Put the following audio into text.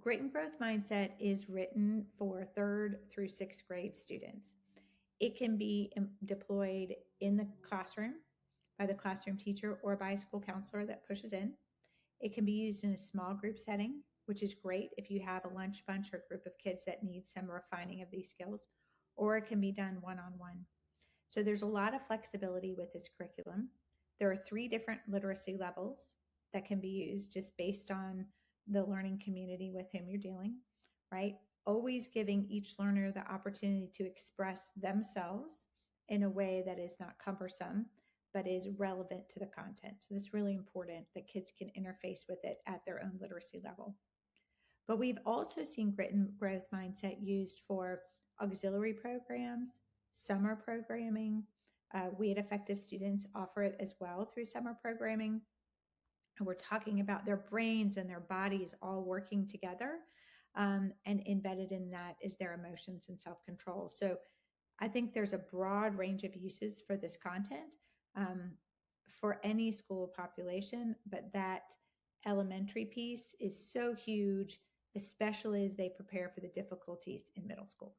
Grit and Growth Mindset is written for third through sixth grade students. It can be deployed in the classroom by the classroom teacher or by a school counselor that pushes in. It can be used in a small group setting, which is great if you have a lunch bunch or group of kids that need some refining of these skills, or it can be done one on one. So there's a lot of flexibility with this curriculum. There are 3 different literacy levels that can be used just based on the learning community with whom you're dealing, right? Always giving each learner the opportunity to express themselves in a way that is not cumbersome, but is relevant to the content. So it's really important that kids can interface with it at their own literacy level. But we've also seen grit and growth mindset used for auxiliary programs, summer programming. We at Effective Students offer it as well through summer programming. And we're talking about their brains and their bodies all working together. And embedded in that is their emotions and self control. So I think there's a broad range of uses for this content um, for any school population, but that elementary piece is so huge, especially as they prepare for the difficulties in middle school.